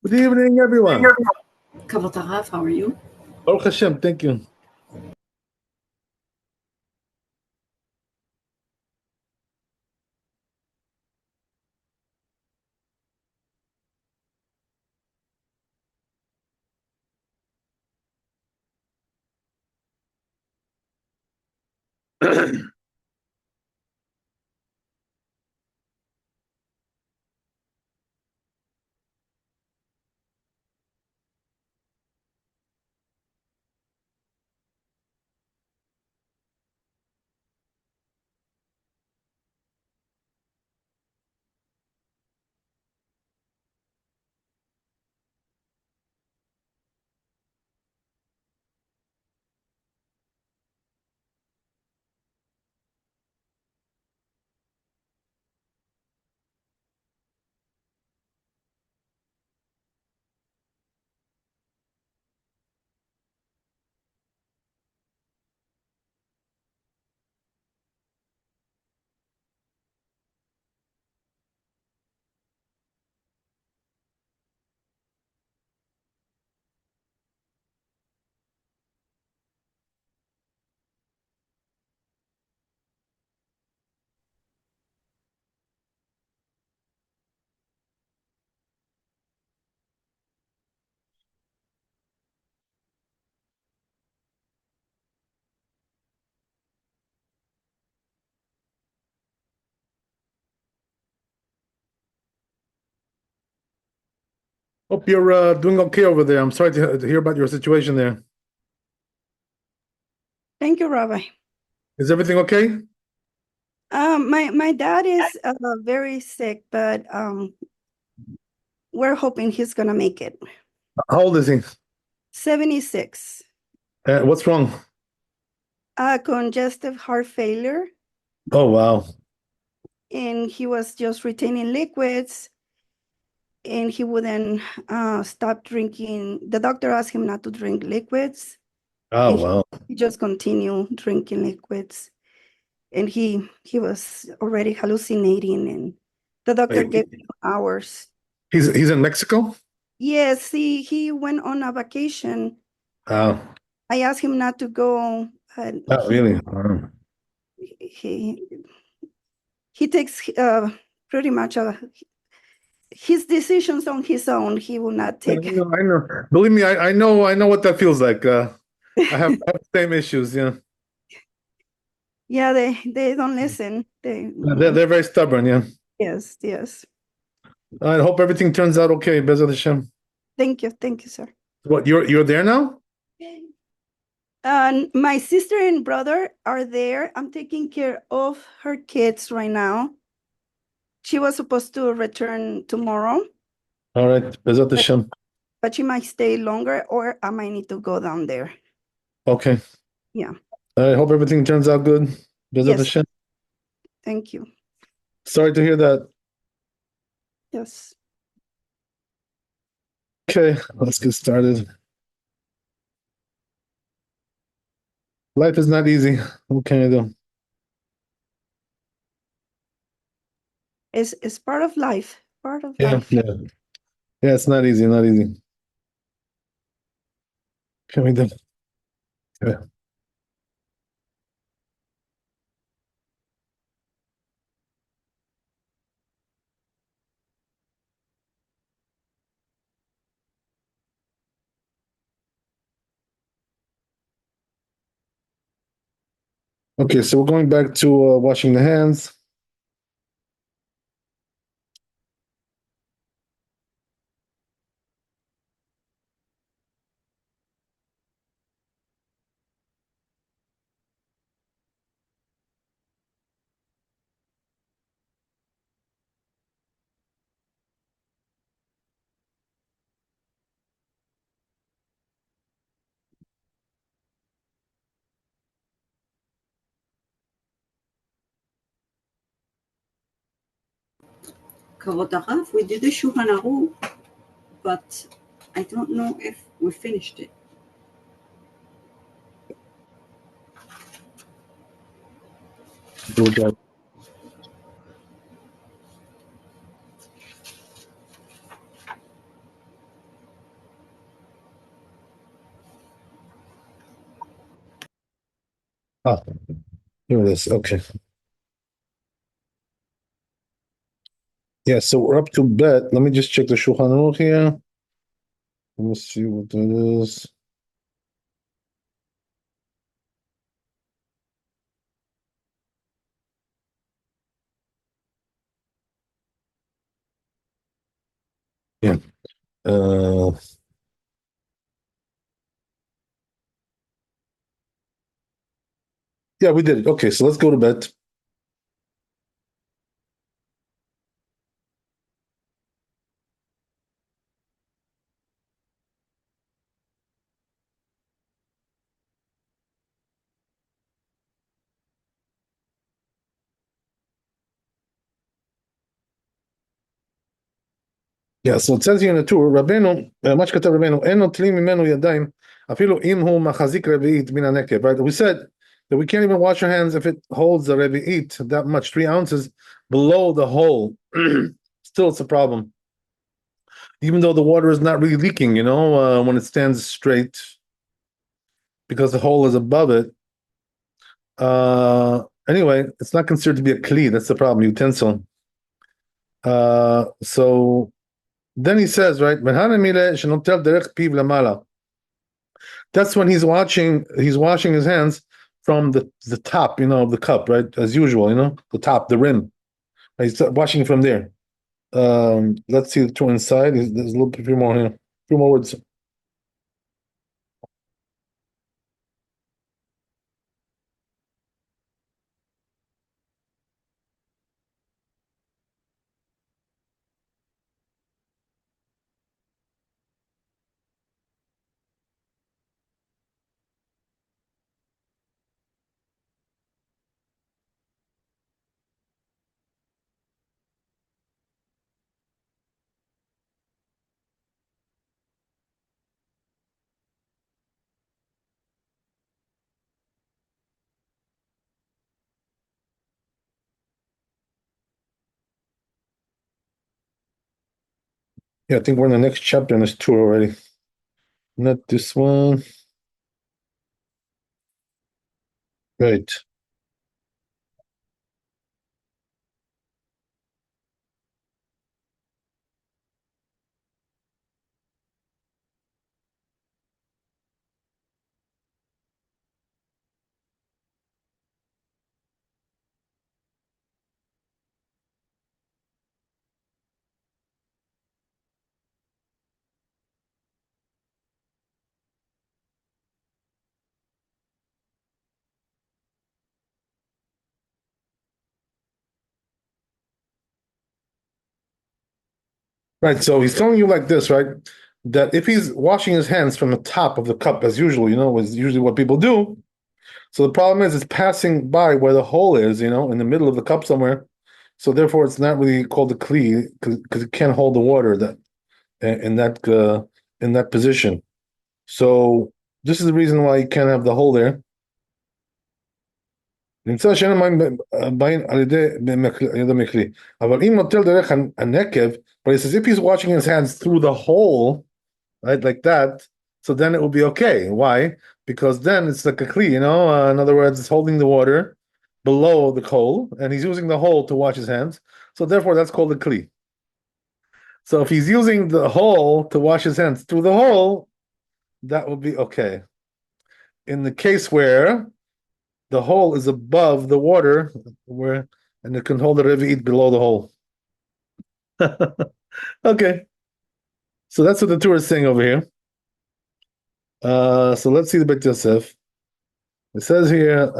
Good evening, everyone. Kavod Harav, how are you? Baruch Hashem, thank you. Hope you're doing okay over there. I'm sorry to hear about your situation there. Thank you, Rabbi. Is everything okay? My dad is very sick, but we're hoping he's gonna make it. How old is he? 76. What's wrong? Congestive heart failure, Oh, wow. and he was just retaining liquids, and he wouldn't stop drinking. The doctor asked him not to drink liquids. Oh, and wow. He just continued drinking liquids, and he was already hallucinating, and the doctor gave him hours. He's in Mexico? Yes, he went on a vacation. Oh, I asked him not to go. oh really? Wow. He takes pretty much his decisions on his own. He will not take. I know. Believe me, I know what that feels like. I have the same issues, yeah. Yeah, they don't listen. They're very stubborn, yeah. Yes. I hope everything turns out okay, Bezat Hashem. Thank you, sir. What, you're there now? My sister and brother are there. I'm taking care of her kids right now. She was supposed to return tomorrow. All right, Bezat Hashem. But she might stay longer, or I might need to go down there. Okay. Yeah. I hope everything turns out good. Bezat Yes. Hashem. Thank you. Sorry to hear that. Yes. Okay, let's get started. Life is not easy. What can I do? It's part of life. Yeah. Yeah, it's not easy, not easy. Can we do? Yeah. Okay, so we're going back to washing the hands. Kavod Harav, we did the Shulchan Aruch, but I don't know if we finished it. Do that. Ah, here it is. Okay. Yeah, so we're up to bet. Let me just check the Shulchan Aruch here. Let me see what that is. Yeah. Uh, yeah, we did it. Okay, so let's go to bet. Yeah, so it says here in the tour, רבנו, מה שכתב רבנו, אין נוטלים ממנו ידיים, אפילו אם הוא מחזיק רביעית מן הנקב, right? We said that we can't even wash our hands if it holds the רביעית that much, 3 ounces below the hole. Still, it's a problem. Even though the water is not really leaking, when it stands straight, because the hole is above it. Anyway, it's not considered to be a kli. That's the problem, utensil. So then he says, right, that's when he's washing his hands from the top, of the cup, right? As usual, the top, the rim. He's washing from there. Let's see the two inside. There's a little few more here. Few more words. Yeah, I think we're in the next chapter in this tour already. Not this one. Right. Right. So he's telling you like this, right? That if he's washing his hands from the top of the cup, as usual, is usually what people do. So the problem is it's passing by where the hole is, in the middle of the cup somewhere. So therefore, it's not really called a kli because it can't hold the water that in that position. So this is the reason why you can't have the hole there. נמצא שאין המים באים על ידי מקלי. אבל אם נוטל דרך הנקב, but he says if he's washing his hands through the hole, right, like that, so then it will be okay. Why? Because then it's like a kli, in other words, it's holding the water below the hole, and he's using the hole to wash his hands. So therefore, that's called a kli. So if he's using the hole to wash his hands through the hole, that will be okay. In the case where the hole is above the water, and it can hold the revi'it below the hole. Okay. So that's what the Torah is saying over here. So let's see the Beit Yosef. It says here,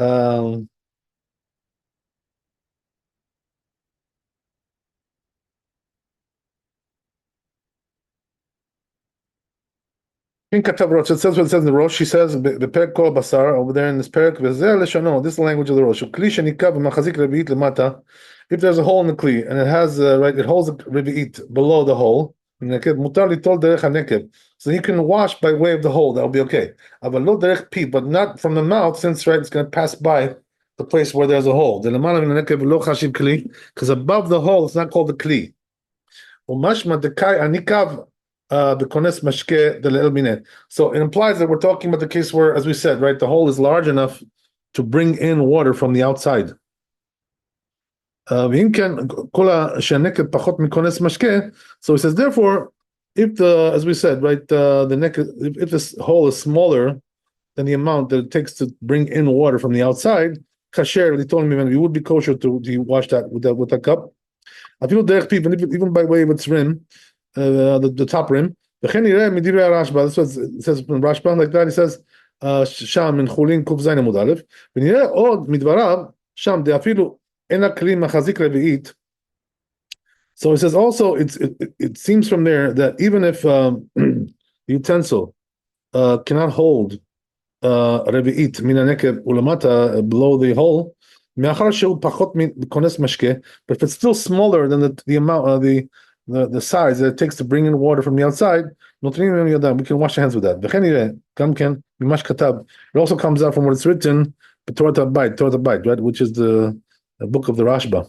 in Katav Rosh, it says what it says in the Rosh. She says, "Beperek kol basar," over there in this perek, "V'zeh leshono." This is the language of the Rosh. Kli shenikav v'machazik revi'it lemata. If there's a hole in the kli and it has right, it holds the revi'it below the hole. Mutar litol derech hanekev. So you can wash by way of the hole. That will be okay. Aval lo derech pi, but not from the mouth, since right, it's going to pass by the place where there's a hole. Because above the hole, it's not called the kli. So it implies that we're talking about the case where, as we said, right, the hole is large enough to bring in water from the outside. So he says, therefore, if as we said, right, the neck, if this hole is smaller than the amount that it takes to bring in water from the outside, kasher, they told me, man, you would be kosher to wash that with that cup. I feel even by way of its rim, the top rim. That's what it says in Rashba, like that. He says, Sham in Chulin Kuf Zayin Amud Aleph. ונראה עוד מדבריו, שם דאפילו אין הכלי מחזיק רביעית. So it says also, it seems from there that even if the utensil cannot hold רביעית מן הנקב ולמטה below the hole, מאחר שהוא פחות מכונס משקה, but if it's still smaller than the amount of the size that it takes to bring in water from the outside, we can wash our hands with that. It also comes out from what it's written, Torah Bait, right, which is the book of the Rashba.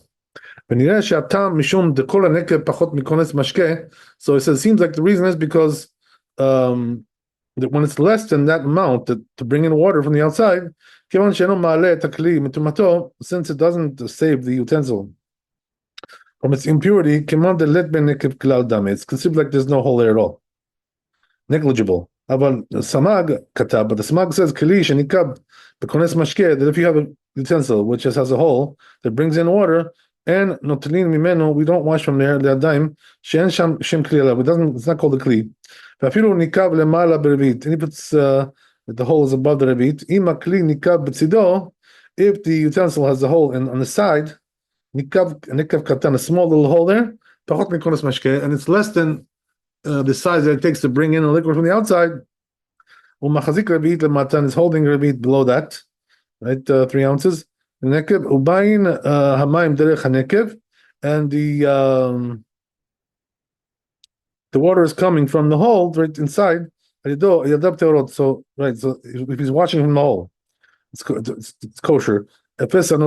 So it says, it seems like the reason is because that when it's less than that amount to bring in water from the outside, since it doesn't save the utensil from its impurity, it's considered like there's no hole there at all. Negligible. But the Samag says, that if you have a utensil which just has a hole that brings in water, and we don't wash from there, it's not called a kli. And if it's the hole is above the revit, if the utensil has a hole on the side, a small little hole there, and it's less than the size that it takes to bring in a liquid from the outside, and is holding revit below that, right, 3 ounces. And the water is coming from the hole right inside. So if he's watching from the hole, it's kosher. But he says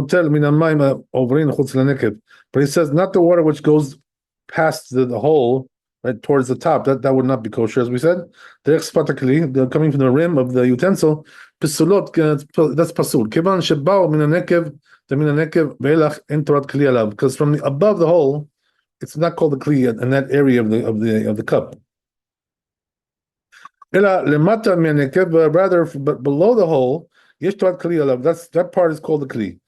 not the water which goes past the hole, right, towards the top. That would not be kosher, as we said. They're coming from the rim of the utensil. That's pasul. Because from above the hole, it's not called the kli in that area of the cup. Rather, but below the hole, that part is called the kli.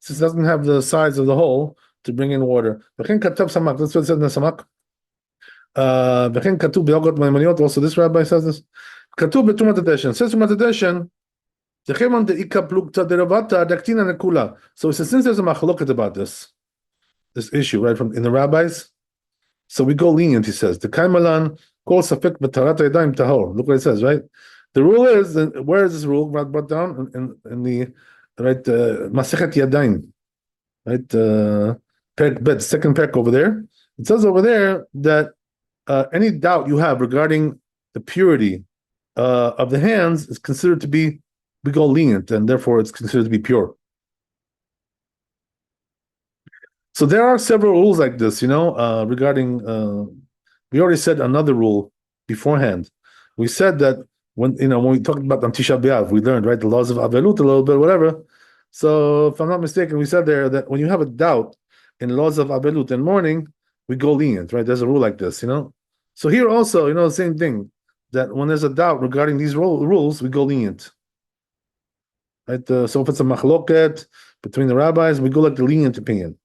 Since it doesn't have the size of the hole to bring in water. That's what it says in the Samak. Also, this rabbi says this. Says Tumat Adeshan. So since there's a machloket about this issue, right, from in the rabbis, so we go lenient, he says. The Kaimalan calls safek b'tarat yadayim tahor. Look what it says, right? The rule is, where is this rule brought down in the right Masechet Yadayim, right? Perek Bet, second perek over there. It says over there that any doubt you have regarding the purity of the hands is considered to be, we go lenient, and therefore it's considered to be pure. So there are several rules like this, regarding. We already said another rule beforehand. We said that when we talked about Tisha B'Av, we learned, right, the laws of Avelut a little bit, whatever. So if I'm not mistaken, we said there that when you have a doubt in laws of Avelut in mourning, we go lenient, right? There's a rule like this, So here also, the same thing, that when there's a doubt regarding these rules, we go lenient. Right? So if it's a machloket between the rabbis, we go like the lenient opinion.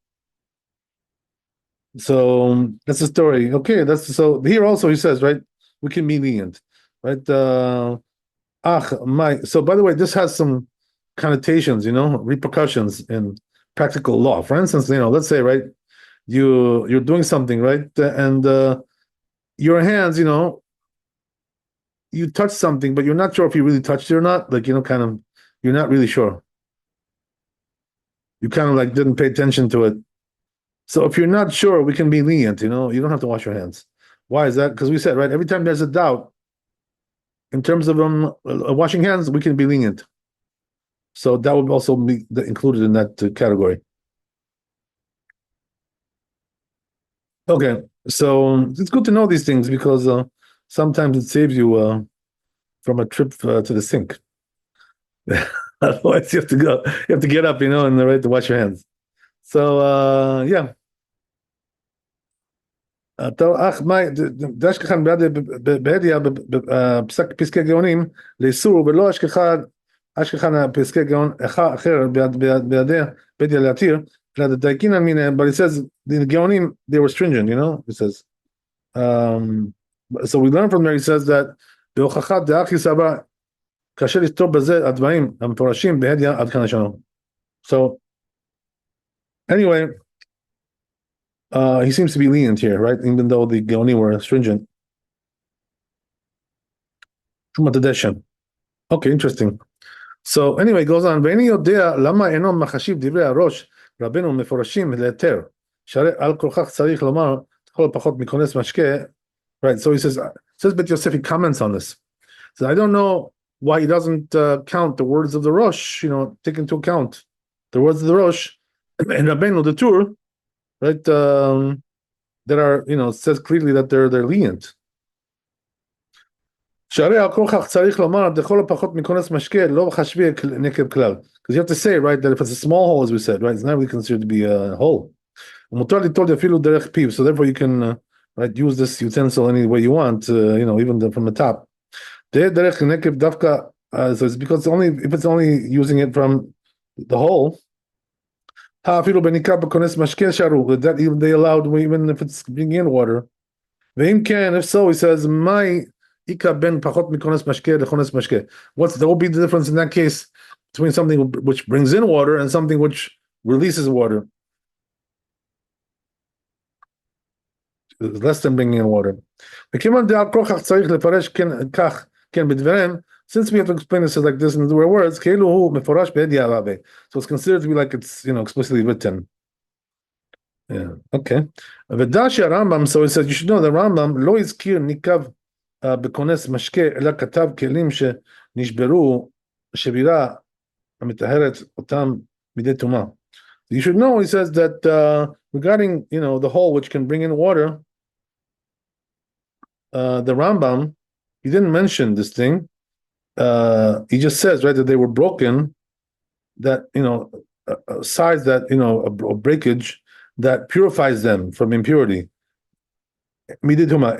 So that's the story. Okay, so here also he says, right, we can be lenient, right? So by the way, this has some connotations, repercussions in practical law. For instance, let's say, right, you're doing something, right, and your hands, you touch something, but you're not sure if you really touched it or not. Like, kind of, you're not really sure. You kind of like didn't pay attention to it. So if you're not sure, we can be lenient, you don't have to wash your hands. Why is that? Because we said, right, every time there's a doubt in terms of washing hands, we can be lenient. So that would also be included in that category. Okay, so it's good to know these things because sometimes it saves you from a trip to the sink. Otherwise, you have to get up, and right to wash your hands. So, yeah. טוב, דשכח בהדיא פסקי גאונים לאיסור ולא אשכחן פסקי גאון אחר בהדיא להתיר, לדייגין אמינא, but it says the גאונים they were stringent, it says. So we learn from there, he says that בהוכחת דאחי סבא כאשר לכתוב בזה הדברים המפורשים בהדיא עד כאן השלום. So anyway, he seems to be lenient here, right? Even though the Geoni were stringent. Okay, interesting. So anyway, it goes on. ואיני יודע למה אינו מחשיב דברי הראש רבנו מפורשים להיתר. שהרי על כוכך צריך לומר לכל הפחות מכונס משקה. Right, so he says Bet Yosef, he comments on this. So I don't know why he doesn't count the words of the Rosh, take into account the words of the Rosh and Rabbeinu, the Tur, right, that are, says clearly that they're lenient. Because you have to say, right, that if it's a small hole, as we said, right, it's not really considered to be a hole. So therefore you can use this utensil any way you want, even from the top. So it's because if it's only using it from the hole, that even they allowed, even if it's bringing in water. If so, he says, that will be the difference in that case between something which brings in water and something which releases water. Less than bringing in water. Since we have to explain this like this in the words, so it's considered to be like it's explicitly written. Yeah, okay. So he says you should know the Rambam lo izkir nikav bekones mashke ela katav kelim shenishberu shebira amitaharet otam midei tuma. You should know, he says, that regarding the hole which can bring in water, the Rambam, he didn't mention this thing. He just says, right, that they were broken, that a size that a breakage that purifies them from impurity. So then we're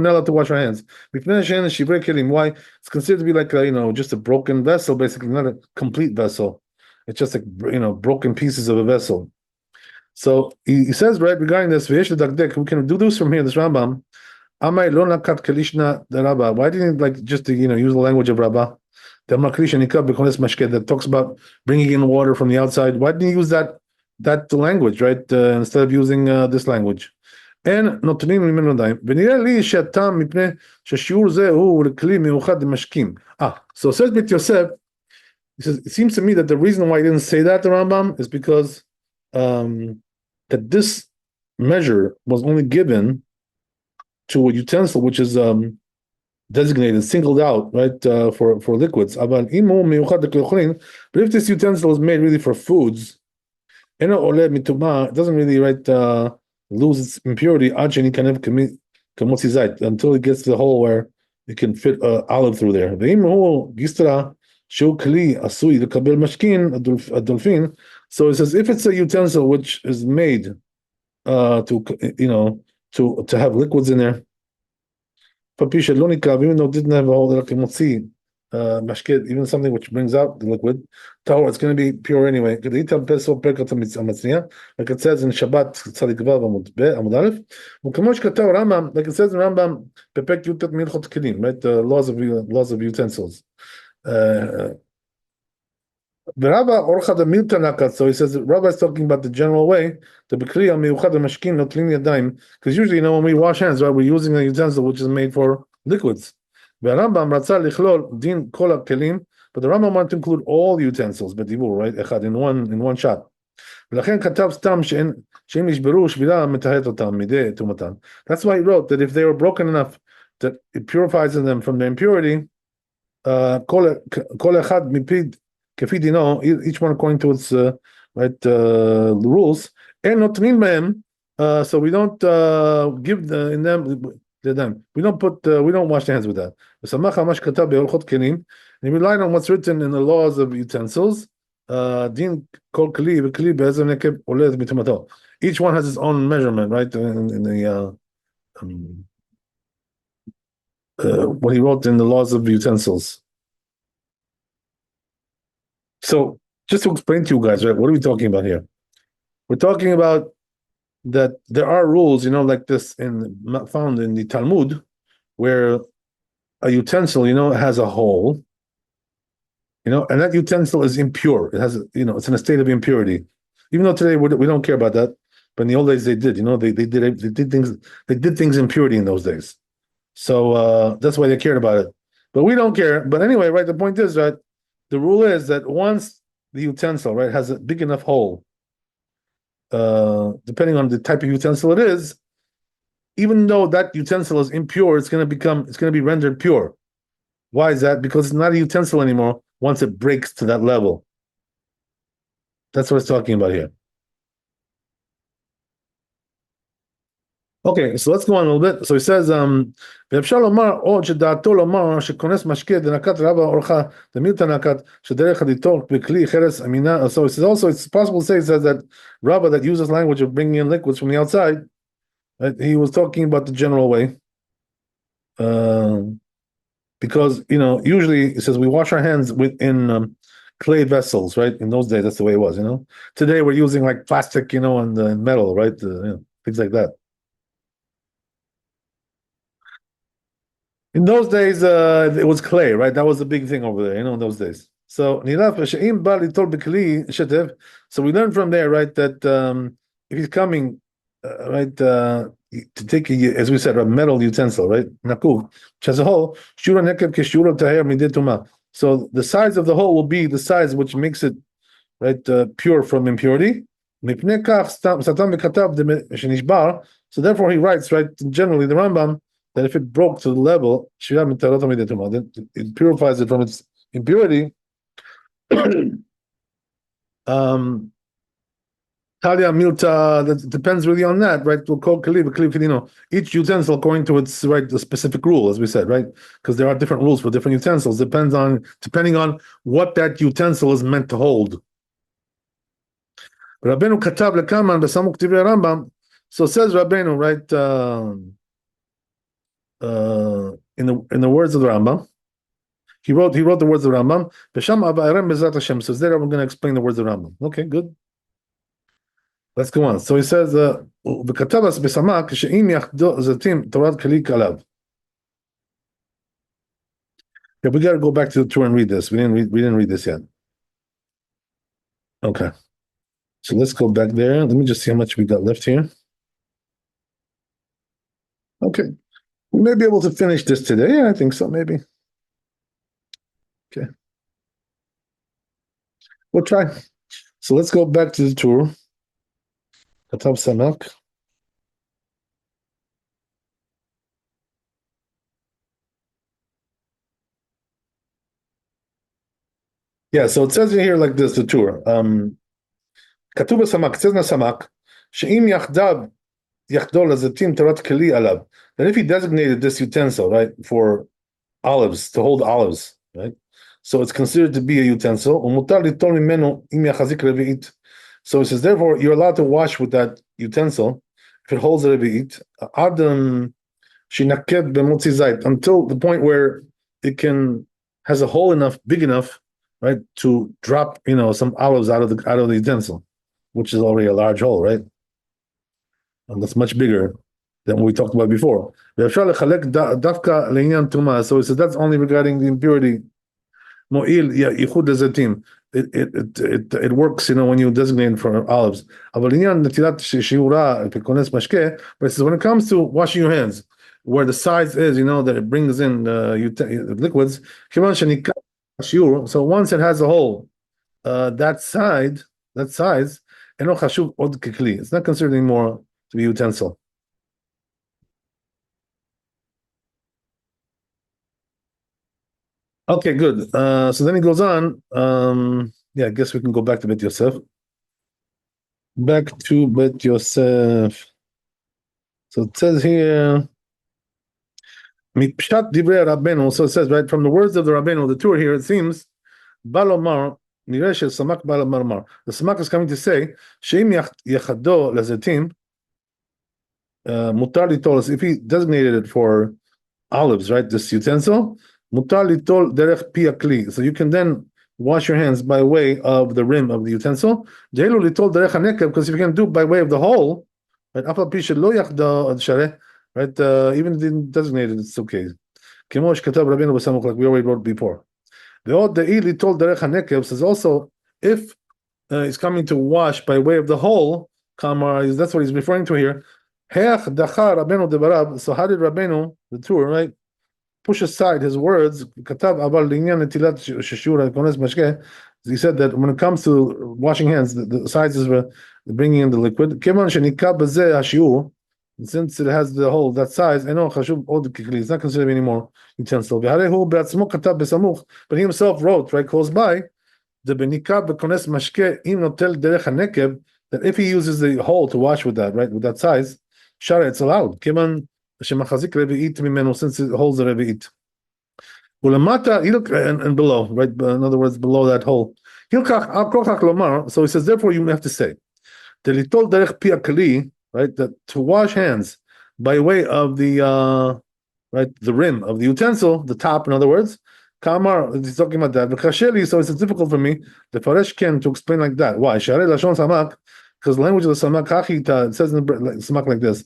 not allowed to wash our hands. Why? It's considered to be like just a broken vessel, basically, not a complete vessel. It's just like broken pieces of a vessel. So he says, right, regarding this, we can do this from here, this Rambam. Why didn't he just use the language of Rabbi? That talks about bringing in water from the outside. Why didn't he use that language, right? Instead of using this language. So it says Bet Yosef, he says, it seems to me that the reason why he didn't say that, the Rambam, is because that this measure was only given to a utensil which is designated, singled out, right, for liquids. But if this utensil is made really for foods, it doesn't really lose its impurity until it gets to the hole where it can fit olive through there. So it says if it's a utensil which is made to have liquids in there, even though it didn't have a hole, even something which brings out the liquid, it's going to be pure anyway. Like it says in Shabbat, like it says in Rambam, right? The laws of utensils. So he says Rabbi is talking about the general way, because usually when we wash hands, right, we're using a utensil which is made for liquids. But the Rambam wanted to include all the utensils, right, in one shot. That's why he wrote that if they were broken enough that it purifies them from their impurity, each one according to its the rules, so we don't give in them We don't wash the hands with that. And we rely on what's written in the laws of utensils. Each one has its own measurement, right? In the what he wrote in the laws of utensils. So just to explain to you guys, right, what are we talking about here? We're talking about that there are rules, like this found in the Talmud, where a utensil, has a hole, and that utensil is impure. It has, it's in a state of impurity. Even though today we don't care about that, but in the old days they did. They did things in purity in those days. So that's why they cared about it. But we don't care. But anyway, right? The point is that the rule is that once the utensil, right, has a big enough hole, depending on the type of utensil it is, even though that utensil is impure, it's going to be rendered pure. Why is that? Because it's not a utensil anymore once it breaks to that level. That's what it's talking about here. Okay, so let's go on a little bit. So he says, ואפשר לומר, או שדעתו לומר שכונס משקה דנקת רבה אורחה דמילתא נקת שדרך הדיתור בכלי חרס אמינה. So he says also, it's possible to say, says that Rabbi that uses language of bringing in liquids from the outside, right, he was talking about the general way. Because, usually it says we wash our hands within clay vessels, right? In those days, that's the way it was, Today we're using like plastic, and metal, right? Things like that. In those days, it was clay, right? That was the big thing over there, in those days. So we learn from there, right, that if he's coming, right, to take, as we said, a metal utensil, right, nakuv, which has a hole, so the size of the hole will be the size which makes it, right, pure from impurity. So therefore he writes, right, generally the Rambam, that if it broke to the level, it purifies it from its impurity. Talia milta, that depends really on that, right? We'll call kali, each utensil according to its the specific rule, as we said, right? Because there are different rules for different utensils, depending on what that utensil is meant to hold. Rabbeinu katav lekaman b'samuk divrei Rambam. So says Rabbeinu, right? In the words of the Rambam, he wrote the words of the Rambam. So there I'm going to explain the words of the Rambam. Okay, good. Let's go on. So he says, yeah, we got to go back to the tour and read this. We didn't read this yet. Okay. So let's go back there. Let me just see how much we got left here. Okay. We may be able to finish this today. Yeah, I think so, maybe. Okay. We'll try. So let's go back to the tour. Katav Samak. Yeah, so it says in here like this, the tour. Katuba Samak, it says in Samak, She'im Yachdav Yachdol Azatim Tarat Keli Alab. That if he designated this utensil, right, for olives, to hold olives, right? So it's considered to be a utensil. So it says, therefore, you're allowed to wash with that utensil if it holds a revi'it, until the point where it has a hole big enough, right, to drop, some olives out of the utensil, which is already a large hole, right? And that's much bigger than what we talked about before. So he said that's only regarding the impurity. It works, when you designate for olives. But it says when it comes to washing your hands, where the size is, that it brings in liquids. So once it has a hole, that size, it's not considered anymore to be utensil. Okay, good. So then he goes on. I guess we can go back to Bet Yosef. Back to Bet Yosef. So it says here, Mipshat divrei Rabbeinu, so it says, right, from the words of the Rabbeinu, the tour here, it seems, Balomar, Niresh Samak Balamarmar. The Samak is coming to say, Sheim Yachado Lazetim, Mutar Litol, if he designated it for olives, right, this utensil, Mutar Litol Derech Piakli. So you can then wash your hands by way of the rim of the utensil. Jelu Litol Derech Hanekeb, because if you can do it by way of the hole, right, Afal Pisha Lo Yachdo Shareh, right, even if it didn't designate it, it's okay. Kemosh Katab Rabbeinu B'Samuk, like we already wrote before. The old De'ili told Derech HaNekev says also, if he's coming to wash by way of the hole, Kamar, that's what he's referring to here. Heach Dacha Rabbeinu Debarab, so how did Rabbeinu, the tour, right, push aside his words? Katab Aval Linyan Netilat Sheshura Kones Mashke. He said that when it comes to washing hands, the sides is bringing in the liquid. Keman Shenikab Bazeh Hashiur, since it has the hole that size, I know Chashub Od Kikli, it's not considered anymore utensil. But he himself wrote, right, close by, the Benikab Bekones Mashke Im Notel Derech HaNekev, that if he uses the hole to wash with that, right, with that size, Shara, it's allowed. Keman Shemachazik Revi'it Mimenu, since it holds the Revi'it. Ulamata, and below, right, in other words, below that hole. So he says, therefore you have to say, Delitol Derech Pia Kali, right, that to wash hands by way of the right, the rim of the utensil, the top, in other words, Kamar, he's talking about that. So it's difficult for me, the Faresh Ken, to explain like that. Why? Because the language of the Samak, it says in the Samak like this.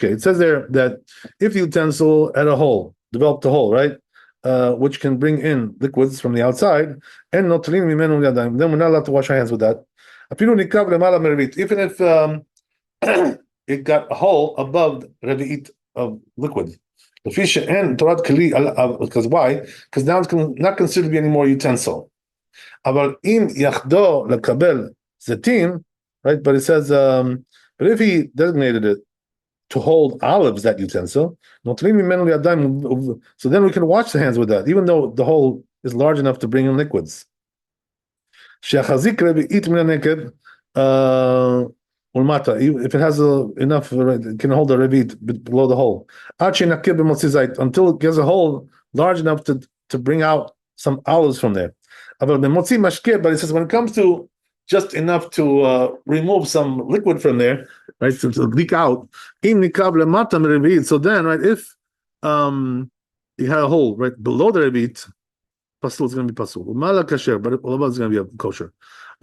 It says there that if the utensil had a hole, developed a hole, right, which can bring in liquids from the outside, then we're not allowed to wash our hands with that. Even if it got a hole above revi'it of liquid. The fish and Torah Kli, because why? Because now it's not considered to be any more utensil. But im yachdo lekabel zetim, right? But it says, but if he designated it to hold olives, that utensil, so then we can wash the hands with that, even though the hole is large enough to bring in liquids. Shechazik revi'it min haneked. If it has enough, it can hold a revit below the hole. Until it gets a hole large enough to bring out some olives from there. But it says when it comes to just enough to remove some liquid from there, right, to leak out. So then, right, if you had a hole right below the revit, pasul is going to be pasul. Umala kasher, but all is going to be kosher.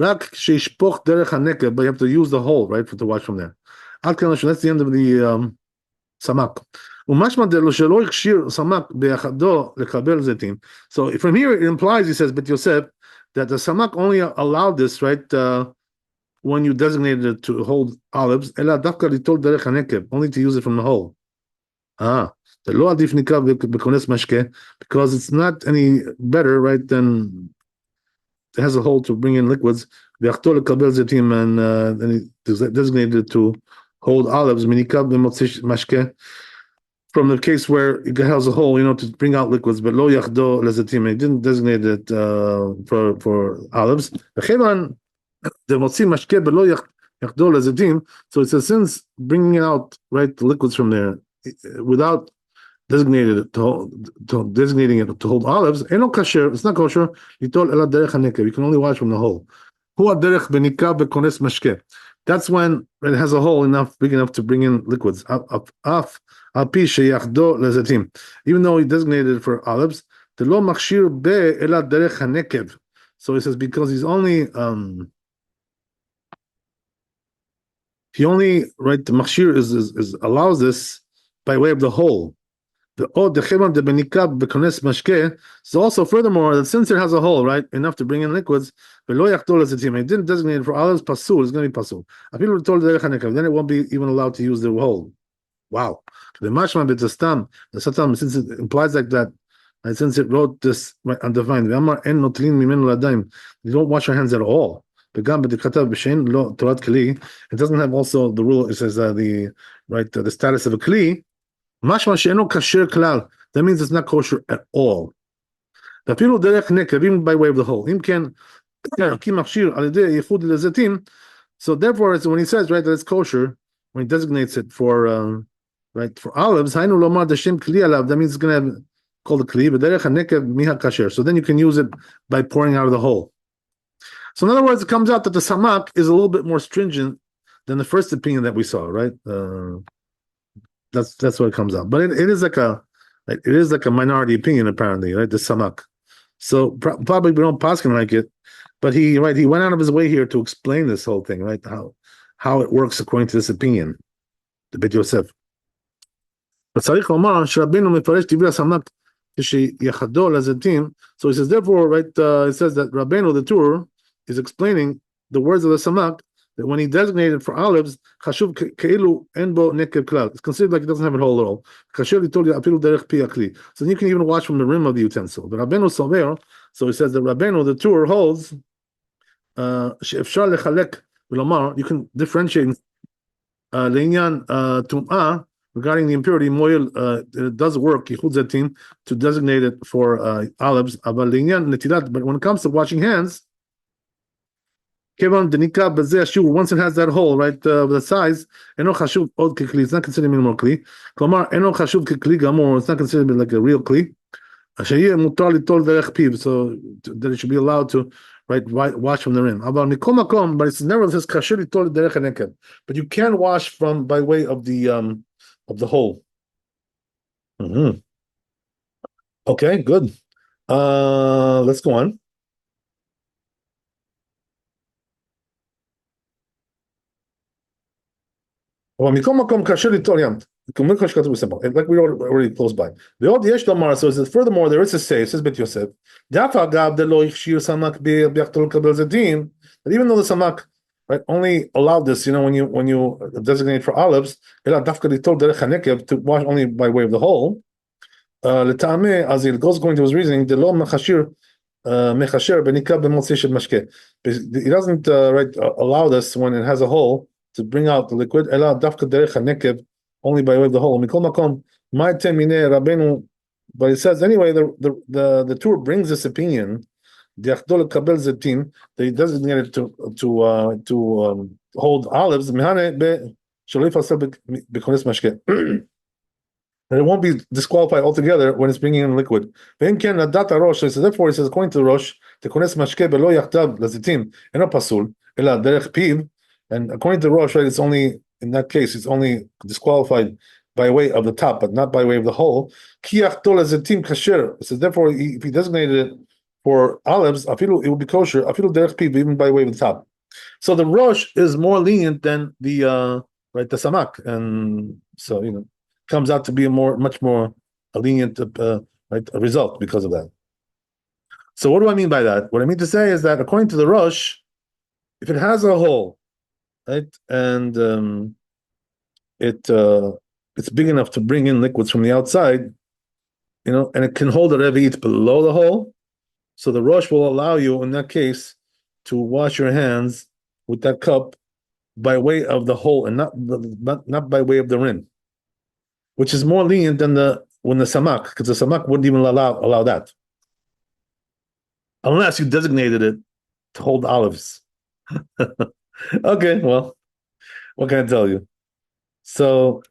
But you have to use the hole, right, to wash from there. That's the end of the samak. So from here it implies, he says, but Yosef, that the samak only allowed this, right, when you designated it to hold olives, only to use it from the hole. Because it's not any better, right, than it has a hole to bring in liquids, and then he designated it to hold olives, from the case where it has a hole, to bring out liquids, but lo yachdo lezetim, he didn't designate it for olives. So it says, since bringing out, right, the liquids from there without designating it to hold olives, it's not kosher. You can only wash from the hole. That's when it has a hole big enough to bring in liquids. Even though he designated it for olives, so he says, because he's only right, the machshir is allows this by way of the hole. So also furthermore, that since it has a hole, right, enough to bring in liquids, it didn't designate it for olives, pasul, it's going to be pasul. Then it won't be even allowed to use the hole. Wow. The mashma b'tastam, the satam, since it implies like that, and since it wrote this undefined, you don't wash your hands at all. It doesn't have also the rule, it says the status of a kli. That means it's not kosher at all. Even by way of the hole. So therefore, it's when he says, right, that it's kosher, when he designates it for right? For olives, Hainu Lomar Dashem Kli Alav, that means it's going to have called a Kli, but Derech HaNekev Miha Kasher. So then you can use it by pouring out of the hole. So in other words, it comes out that the Samak is a little bit more stringent than the first opinion that we saw, right? That's what it comes out. But it is like a minority opinion apparently, right? The Samak. So probably we don't pass him like it, but he went out of his way here to explain this whole thing, right? How it works according to this opinion, the Beit Yosef. וצריך לומר שרבינו מפרש דברי הסמ"ק כשיחדו לזיתים. So he says, therefore, right, it says that Rabbeinu, the Tur, is explaining the words of the Samak, that when he designated for olives, חשוב כאילו אין בו נקב כלל. It's considered like it doesn't have a hole at all. כאשר ליטול אפילו דרך פי הכלי. So then you can even watch from the rim of the utensil. But Rabbeinu סובר, so he says that Rabbeinu, the Tur, holds שאפשר לחלק ולומר, you can differentiate לעניין טומאה, regarding the impurity, moil, it does work, yichud zatim, to designate it for olives, but when it comes to washing hands, once it has that hole, right, the size, it's not considered anymore kli. It's not considered like a real kli. So that it should be allowed to, right, wash from the rim. But it's never says but you can wash from by way of the hole. Mm-hmm. Okay, good. Let's go on. Like we already close by. The old Yesh Lomar, so it says, furthermore, there is a say, it says Bet Yosef, that even though the Samak, right, only allowed this, when you designate for olives, to wash only by way of the hole. As it goes according to his reasoning, he doesn't allow this when it has a hole to bring out the liquid, only by way of the hole. But it says anyway, the Tur brings this opinion, that he designated to hold olives, that it won't be disqualified altogether when it's bringing in liquid. So therefore, he says, according to the Rosh, and according to the Rosh, right, it's only, in that case, it's only disqualified by way of the top, but not by way of the hole. It says, therefore, if he designated it for olives, it will be kosher, even by way of the top. So the Rosh is more lenient than the the Samak, and so comes out to be much more lenient result because of that. So what do I mean by that? What I mean to say is that according to the Rosh, if it has a hole, right, and it's big enough to bring in liquids from the outside, and it can hold a revit below the hole, so the Rosh will allow you in that case to wash your hands with that cup by way of the hole and not by way of the rim, which is more lenient than when the Samak, because the Samak wouldn't even allow that, unless you designated it to hold olives. Okay, well, what can I tell you? So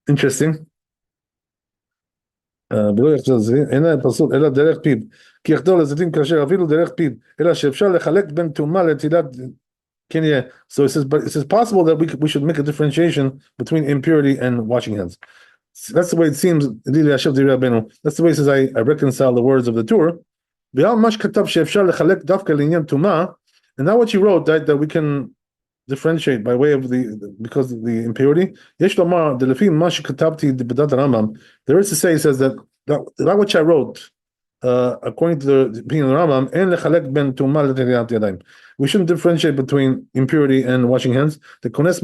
interesting. אינה פסול, אלא דרך פיו, כי יחדור לזיתים כאשר אפילו דרך פיו, אלא שאפשר לחלק בין טומאה לטילת כן יהיה. So it says possible that we should make a differentiation between impurity and washing hands. That's the way it seems. That's the way it says I reconcile the words of the Tur. And now what you wrote, that we can differentiate by way of because of the impurity. There is to say, it says that which I wrote, according to the opinion of the Rambam, we shouldn't differentiate between impurity and washing hands. Because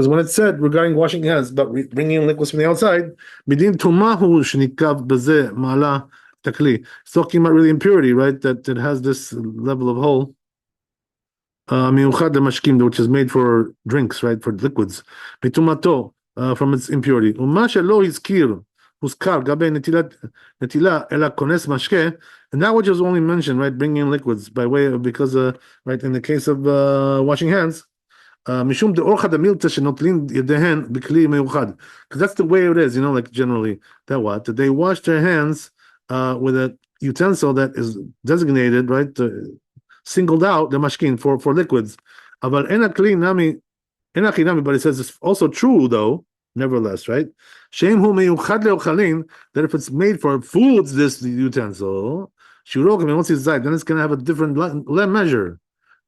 when it said regarding washing hands, but bringing in liquids from the outside, it's talking about really impurity, right? That it has this level of hole. Which is made for drinks, right? For liquids. From its impurity. And that which is only mentioned, right? Bringing in liquids by way of, because, right, in the case of washing hands, משום דאורחא דמילתא שנוטלין ידיהן בכלי מיוחד. Because that's the way it is, like generally, that they wash their hands with a utensil that is designated, right, singled out, the mashkin, for liquids. אבל אין הכלי נמי, but it says it's also true, though, nevertheless, right? שאם הוא מיוחד לאוכלין, that if it's made for foods, this utensil, שיעורו כמוציא זית, then it's going to have a different measure.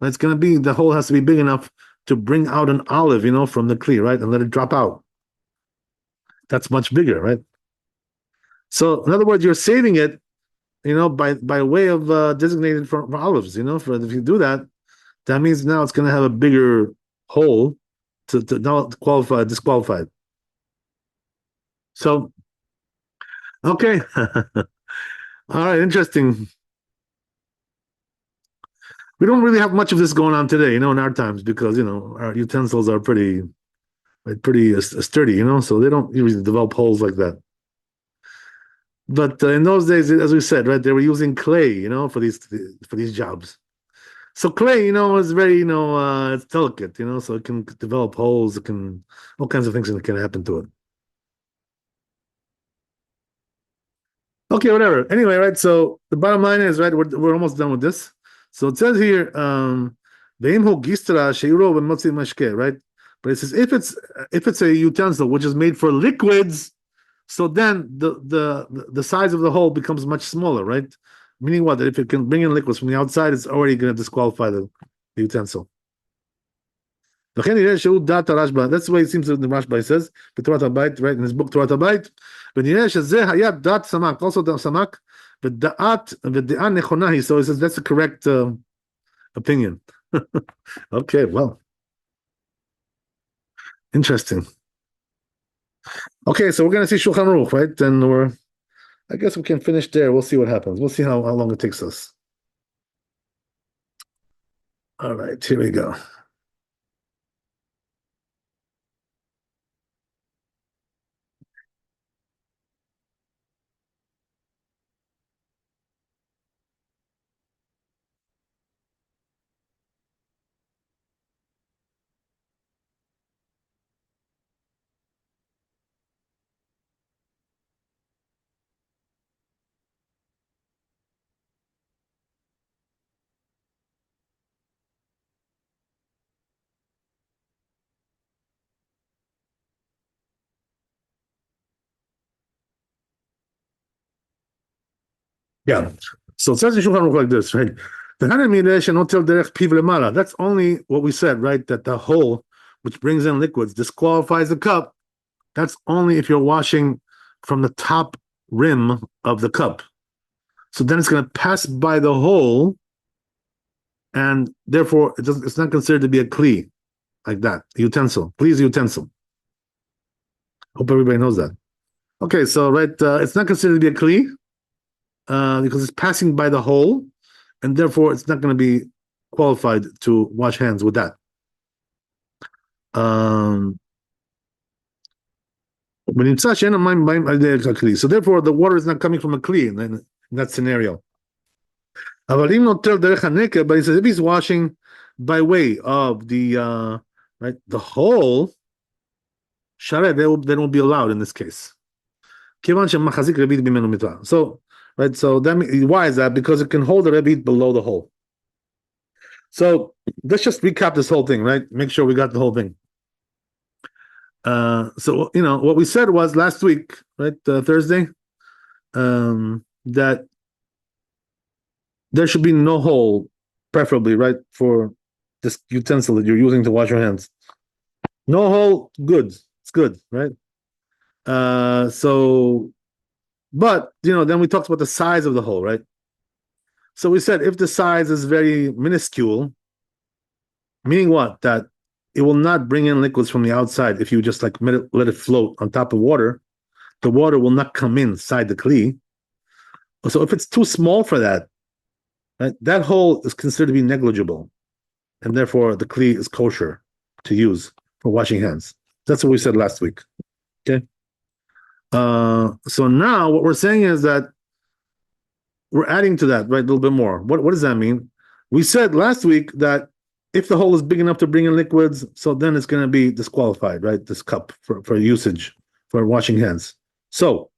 It's going to be, the hole has to be big enough to bring out an olive, from the kli, right? And let it drop out. That's much bigger, right? So, in other words, you're saving it, by way of designated for olives, if you do that, that means now it's going to have a bigger hole to not qualify, disqualified. So, okay. All right, interesting. We don't really have much of this going on today, in our times, because, our utensils are pretty sturdy, so they don't usually develop holes like that. But in those days, as we said, right, they were using clay, for these jobs. So clay, is very, it's delicate, so it can develop holes, all kinds of things that can happen to it. Okay, whatever. Anyway, right, so the bottom line is, right, we're almost done with this. So it says here, right? But it says if it's a utensil which is made for liquids, so then the size of the hole becomes much smaller, right? Meaning what? That if it can bring in liquids from the outside, it's already going to disqualify the utensil. That's the way it seems that the Rashba says, right, in his book Torah Tabayit. Also the Samak, so he says that's the correct opinion. Okay, well, interesting. Okay, so we're going to see Shulchan Aruch, right? And I guess we can finish there. We'll see what happens. We'll see how long it takes us. All right, here we go. Yeah. So it says in Shulchan Aruch like this, right? That's only what we said, right? That the hole which brings in liquids disqualifies the cup. That's only if you're washing from the top rim of the cup. So then it's going to pass by the hole, and therefore it's not considered to be a kli, like that, utensil. Kli is a utensil. Hope everybody knows that. Okay, so right, it's not considered to be a kli because it's passing by the hole, and therefore it's not going to be qualified to wash hands with that. So therefore the water is not coming from a kli in that scenario. But he says if he's washing by way of the right, the hole, they won't be allowed in this case. So right, so why is that? Because it can hold the rebbe below the hole. So let's just recap this whole thing, right? Make sure we got the whole thing. So what we said was last week, right, Thursday, that there should be no hole, preferably, right, for this utensil that you're using to wash your hands. No hole, good. It's good, right? But then we talked about the size of the hole, right? So we said if the size is very minuscule, meaning what? That it will not bring in liquids from the outside if you just let it float on top of water. The water will not come inside the kli. So if it's too small for that, right, that hole is considered to be negligible, and therefore the kli is kosher to use for washing hands. That's what we said last week. Okay. So now what we're saying is that we're adding to that, right, a little bit more. What does that mean? We said last week that if the hole is big enough to bring in liquids, so then it's going to be disqualified, right? This cup for usage for washing hands. So,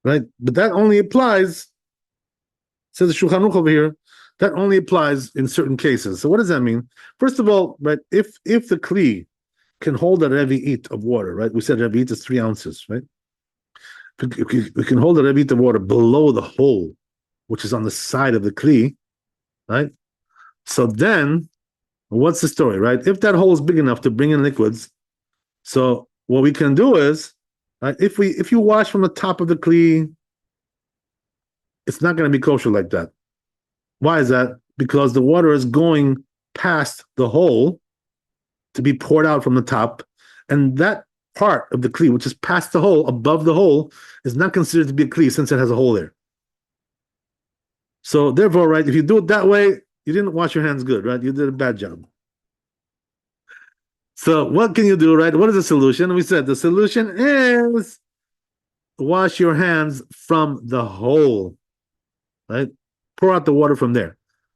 right, but that only applies, says the Shulchan Aruch over here, that only applies in certain cases. So what does that mean? First of all, right, if the kli can hold a revi'it of water, right? We said revi'it is 3 ounces, right? We can hold a revi'it of water below the hole, which is on the side of the kli, right? So then, what's the story, right? If that hole is big enough to bring in liquids, so what we can do is, right, if you wash from the top of the kli, it's not going to be kosher like that. Why is that? Because the water is going past the hole to be poured out from the top, and that part of the kli, which is past the hole, above the hole, is not considered to be a kli since it has a hole there. So therefore, right, if you do it that way, you didn't wash your hands good, right? You did a bad job. So what can you do, right? What is the solution? We said the solution is wash your hands from the hole, right? Pour out the water from there.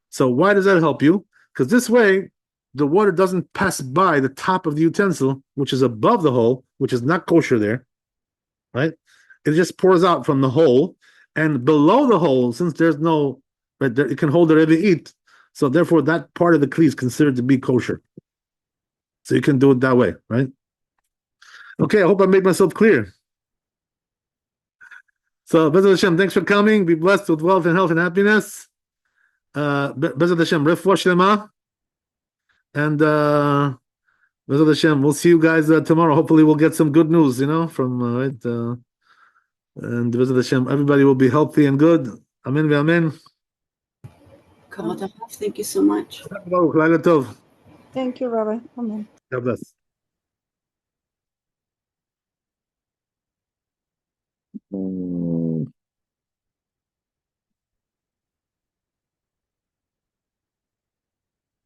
So why does that help you? Because this way, the water doesn't pass by the top of the utensil, which is above the hole, which is not kosher there, right? It just pours out from the hole, and below the hole, since there's no, right, it can hold the revi'it, so therefore that part of the kli is considered to be kosher. So you can do it that way, right? Okay, I hope I made myself clear. So, Bezat Hashem, thanks for coming. Be blessed with wealth and health and happiness. Bezat Hashem, refuah shlema. And Bezat Hashem, we'll see you guys tomorrow. Hopefully, we'll get some good news, from right. And Bezat Hashem, everybody will be healthy and good. Amen v'amen. Thank you so much. Thank you, Rabbi. Amen. God bless.